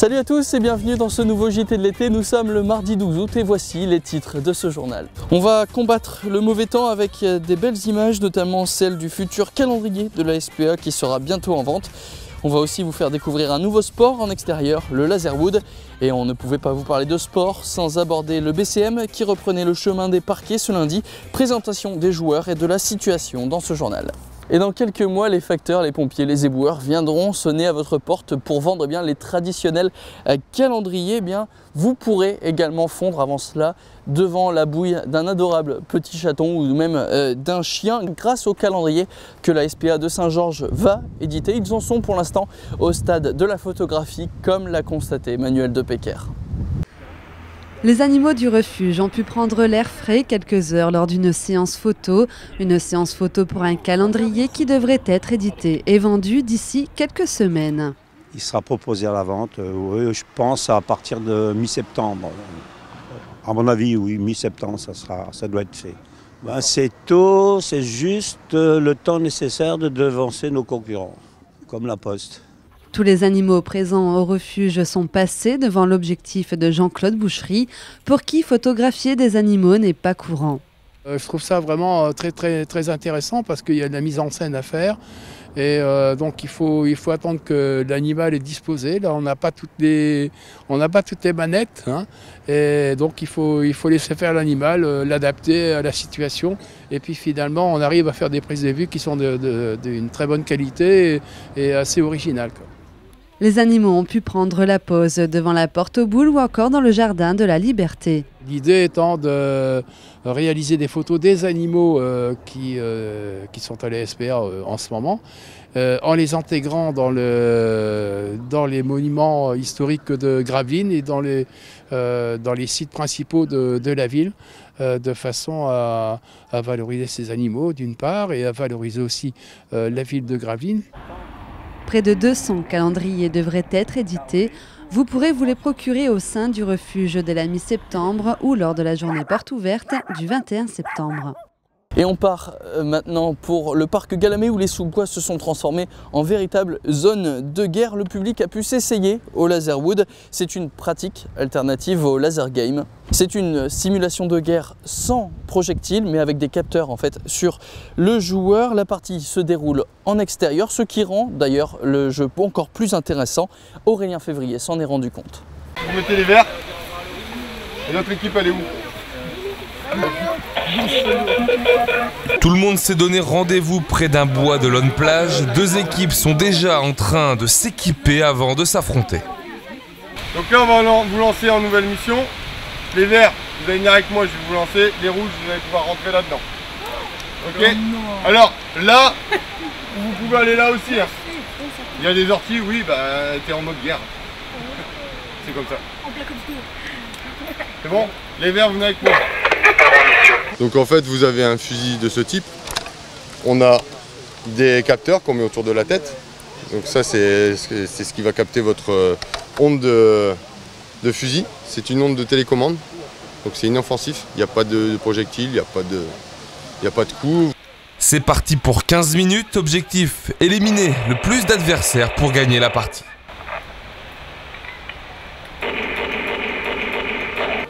Salut à tous et bienvenue dans ce nouveau JT de l'été. Nous sommes le mardi 12 août et voici les titres de ce journal. On va combattre le mauvais temps avec des belles images, notamment celles du futur calendrier de la SPA qui sera bientôt en vente. On va aussi vous faire découvrir un nouveau sport en extérieur, le laserwood. Et on ne pouvait pas vous parler de sport sans aborder le BCM qui reprenait le chemin des parquets ce lundi. Présentation des joueurs et de la situation dans ce journal. Et dans quelques mois, les facteurs, les pompiers, les éboueurs viendront sonner à votre porte pour vendre les traditionnels calendriers. Vous pourrez également fondre avant cela devant la bouille d'un adorable petit chaton ou même d'un chien grâce au calendrier que la SPA de Saint-Georges va éditer. Ils en sont pour l'instant au stade de la photographie, comme l'a constaté Manuel de Pecker. Les animaux du refuge ont pu prendre l'air frais quelques heures lors d'une séance photo. Une séance photo pour un calendrier qui devrait être édité et vendu d'ici quelques semaines. Il sera proposé à la vente, oui, je pense à partir de mi-septembre. À mon avis, oui, mi-septembre, ça doit être fait. C'est tôt, c'est juste le temps nécessaire de devancer nos concurrents, comme la Poste. Tous les animaux présents au refuge sont passés devant l'objectif de Jean-Claude Boucherie, pour qui photographier des animaux n'est pas courant. Je trouve ça vraiment très intéressant parce qu'il y a de la mise en scène à faire. Et donc il faut attendre que l'animal est disposé. Là, on n'a pas toutes les manettes, hein, et donc il faut laisser faire l'animal, l'adapter à la situation. Et puis finalement, on arrive à faire des prises de vue qui sont d'une très bonne qualité et assez originales, quoi. Les animaux ont pu prendre la pause devant la porte aux boules ou encore dans le jardin de la Liberté. L'idée étant de réaliser des photos des animaux qui sont à la SPA en ce moment, en les intégrant dans les monuments historiques de Gravelines et dans les sites principaux de la ville, de façon à valoriser ces animaux d'une part et à valoriser aussi la ville de Gravelines. Près de 200 calendriers devraient être édités. Vous pourrez vous les procurer au sein du refuge dès la mi-septembre ou lors de la journée porte ouverte du 21 septembre. Et on part maintenant pour le parc Galamé où les sous-bois se sont transformés en véritable zone de guerre. Le public a pu s'essayer au laserwood. C'est une pratique alternative au laser game. C'est une simulation de guerre sans projectiles mais avec des capteurs en fait sur le joueur. La partie se déroule en extérieur, ce qui rend d'ailleurs le jeu encore plus intéressant. Aurélien Février s'en est rendu compte. Vous mettez les verts et notre équipe elle est où ? Tout le monde s'est donné rendez-vous près d'un bois de Lonne Plage. Deux équipes sont déjà en train de s'équiper avant de s'affronter. Donc là on va vous lancer en nouvelle mission. Les verts, vous allez venir avec moi, je vais vous lancer. Les rouges, vous allez pouvoir rentrer là-dedans. Ok. Alors là, vous pouvez aller là aussi, hein. Il y a des orties, oui, t'es en mode guerre. C'est comme ça. C'est bon? Les verts, vous venez avec moi. Donc en fait vous avez un fusil de ce type, on a des capteurs qu'on met autour de la tête, donc ça c'est ce qui va capter votre onde de fusil, c'est une onde de télécommande, donc c'est inoffensif, il n'y a pas de projectile, il n'y a pas de coup. C'est parti pour 15 minutes, objectif éliminer le plus d'adversaires pour gagner la partie.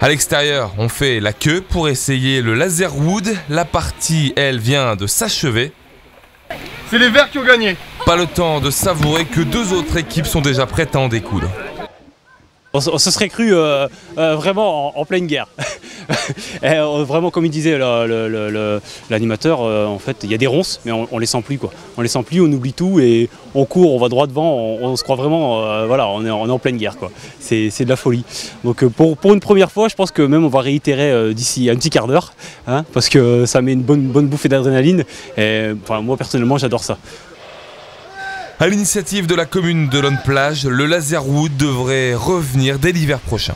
À l'extérieur, on fait la queue pour essayer le laserwood. La partie, elle, vient de s'achever. C'est les verts qui ont gagné. Pas le temps de savourer que deux autres équipes sont déjà prêtes à en découdre. On se serait cru vraiment en pleine guerre. Et, vraiment, comme il disait l'animateur, en fait, il y a des ronces, mais on les sent plus, quoi. On les sent plus, on oublie tout et on court, on va droit devant, on se croit vraiment, voilà, on est en pleine guerre, quoi. C'est de la folie. Donc pour une première fois, je pense que même on va réitérer d'ici un petit quart d'heure, hein, parce que ça met une bonne bouffée d'adrénaline. Et enfin, moi personnellement, j'adore ça. À l'initiative de la commune de Lonne Plage, le laserwood devrait revenir dès l'hiver prochain.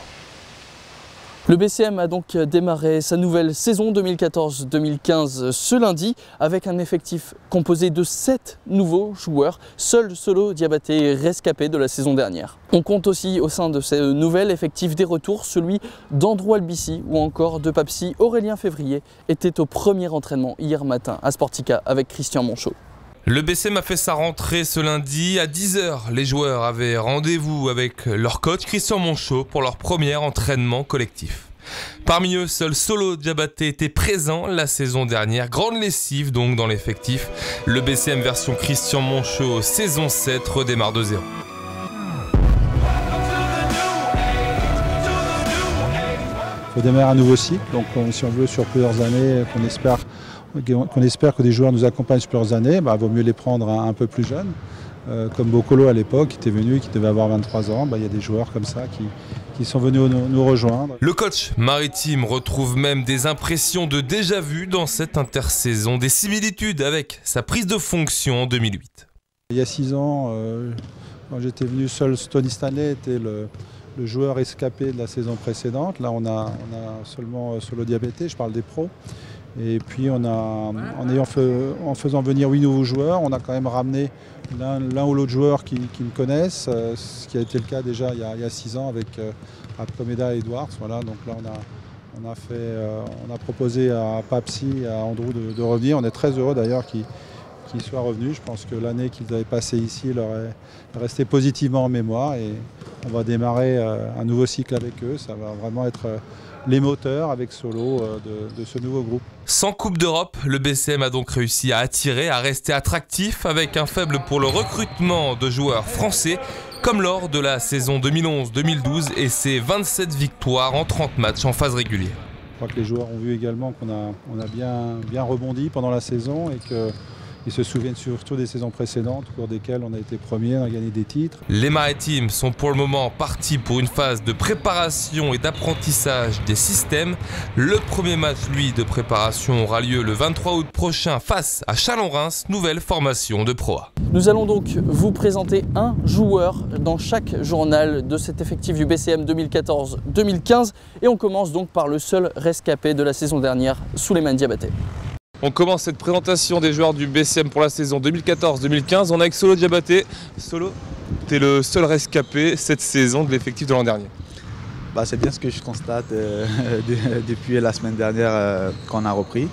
Le BCM a donc démarré sa nouvelle saison 2014-2015 ce lundi avec un effectif composé de 7 nouveaux joueurs, seul Solo Diabaté rescapé de la saison dernière. On compte aussi au sein de ce nouvel effectif des retours, celui d'Andrew Albici ou encore de Papsi. Aurélien Février était au premier entraînement hier matin à Sportica avec Christian Monchot. Le BCM a fait sa rentrée ce lundi à 10 h. Les joueurs avaient rendez-vous avec leur coach Christian Monchot pour leur premier entraînement collectif. Parmi eux, seul Solo Diabaté était présent la saison dernière. Grande lessive donc dans l'effectif. Le BCM version Christian Monchot saison 7 redémarre de 0. Il faut démarrer un nouveau cycle, donc si on veut sur plusieurs années, qu'on espère que des joueurs nous accompagnent sur plusieurs années, vaut mieux les prendre un peu plus jeunes. Comme Bocolo à l'époque, qui était venu, qui devait avoir 23 ans, il y a des joueurs comme ça qui sont venus nous rejoindre. Le coach maritime retrouve même des impressions de déjà-vu dans cette intersaison, des similitudes avec sa prise de fonction en 2008. Il y a 6 ans, quand j'étais venu seul, Tony Stanley était le joueur escapé de la saison précédente. Là, on a seulement Solo Diabaté, je parle des pros. Et puis, en faisant venir 8 nouveaux joueurs, on a quand même ramené l'un ou l'autre joueur qui me connaissent, ce qui a été le cas déjà il y a 6 ans avec Comeda et Edwards. Voilà, donc là, on a proposé à Papsi et à Andrew de revenir. On est très heureux d'ailleurs qu'ils soient revenus. Je pense que l'année qu'ils avaient passée ici leur est restée positivement en mémoire et on va démarrer un nouveau cycle avec eux. Ça va vraiment être les moteurs avec Solo de ce nouveau groupe. Sans Coupe d'Europe, le BCM a donc réussi à attirer, à rester attractif avec un faible pour le recrutement de joueurs français comme lors de la saison 2011-2012 et ses 27 victoires en 30 matchs en phase régulière. Je crois que les joueurs ont vu également qu'on a bien rebondi pendant la saison et qu'ils se souviennent surtout des saisons précédentes au cours desquelles on a été premier, on a gagné des titres. Les Maritimes sont pour le moment partis pour une phase de préparation et d'apprentissage des systèmes. Le premier match, lui, de préparation aura lieu le 23 août prochain face à Chalon-Reims, nouvelle formation de Pro A. Nous allons donc vous présenter un joueur dans chaque journal de cet effectif du BCM 2014-2015 et on commence donc par le seul rescapé de la saison dernière, Souleymane Diabaté. On commence cette présentation des joueurs du BCM pour la saison 2014-2015. On est avec Solo Diabaté. Solo, tu es le seul rescapé cette saison de l'effectif de l'an dernier. C'est bien ce que je constate depuis la semaine dernière qu'on a repris.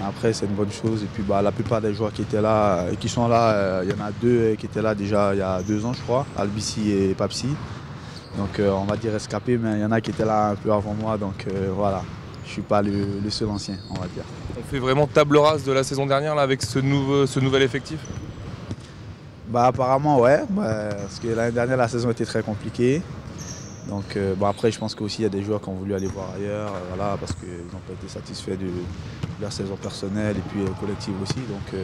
Après, c'est une bonne chose. Et puis la plupart des joueurs qui étaient là, qui sont là, il y en a 2 qui étaient là déjà il y a 2 ans, je crois, Albici et Papsi. Donc on va dire rescapé, mais il y en a qui étaient là un peu avant moi. Donc voilà. Je ne suis pas le seul ancien, on va dire. On fait vraiment table rase de la saison dernière là, avec ce nouvel effectif? Apparemment, ouais. Parce que l'année dernière, la saison était très compliquée. Donc après, je pense qu'aussi il y a des joueurs qui ont voulu aller voir ailleurs, voilà, parce qu'ils n'ont pas été satisfaits de leur saison personnelle et puis collective aussi. Donc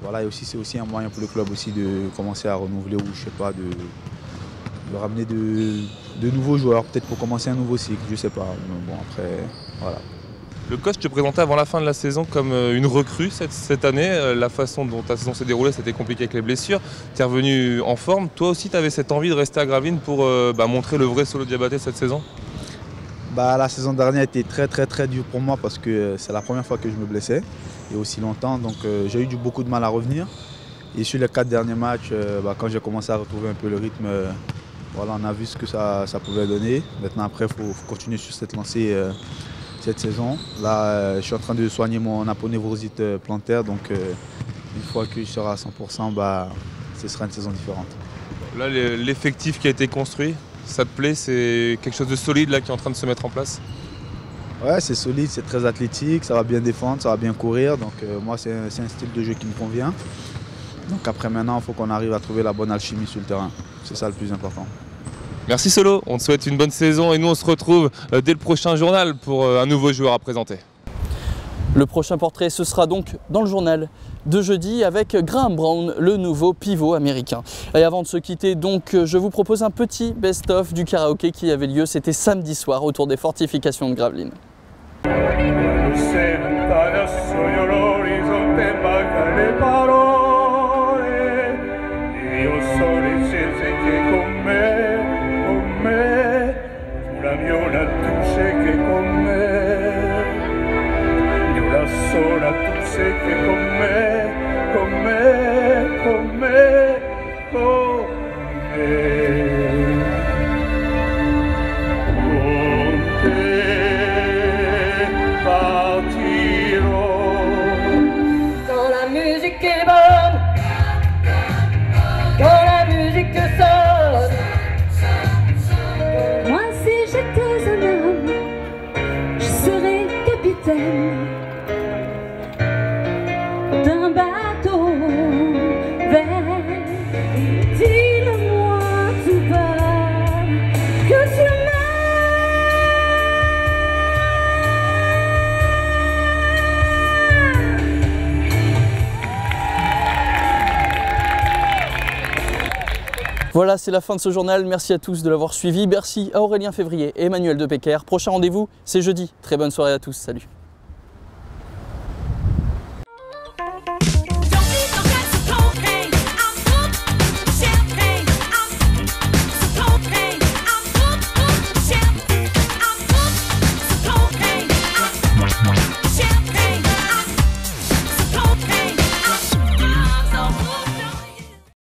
voilà, et aussi c'est aussi un moyen pour le club aussi de commencer à renouveler ou je sais pas, de ramener de nouveaux joueurs, peut-être pour commencer un nouveau cycle, je sais pas. Mais bon, après, voilà. Le coach te présentait avant la fin de la saison comme une recrue cette année. La façon dont ta saison s'est déroulée, c'était compliqué avec les blessures. Tu es revenu en forme. Toi aussi, tu avais cette envie de rester à Gravelines pour montrer le vrai Solo Diabaté cette saison? La saison dernière était très dure pour moi parce que c'est la première fois que je me blessais et aussi longtemps. Donc j'ai eu beaucoup de mal à revenir. Et sur les 4 derniers matchs, quand j'ai commencé à retrouver un peu le rythme, voilà, on a vu ce que ça pouvait donner. Maintenant, après, il faut continuer sur cette lancée cette saison. Là, je suis en train de soigner mon aponévrosite plantaire. Donc, une fois que je serai à 100%, ce sera une saison différente. Là, l'effectif qui a été construit, ça te plaît? C'est quelque chose de solide là, qui est en train de se mettre en place? Ouais, c'est solide, c'est très athlétique, ça va bien défendre, ça va bien courir. Donc, moi, c'est un style de jeu qui me convient. Donc après maintenant, il faut qu'on arrive à trouver la bonne alchimie sur le terrain. C'est ça le plus important. Merci Solo, on te souhaite une bonne saison et nous on se retrouve dès le prochain journal pour un nouveau joueur à présenter. Le prochain portrait, ce sera donc dans le journal de jeudi avec Graham Brown, le nouveau pivot américain. Et avant de se quitter, donc, je vous propose un petit best-of du karaoké qui avait lieu, c'était samedi soir autour des fortifications de Gravelines. Quand la musique est bonne. Voilà, c'est la fin de ce journal. Merci à tous de l'avoir suivi. Merci à Aurélien Février et Emmanuel Depecker. Prochain rendez-vous, c'est jeudi. Très bonne soirée à tous. Salut.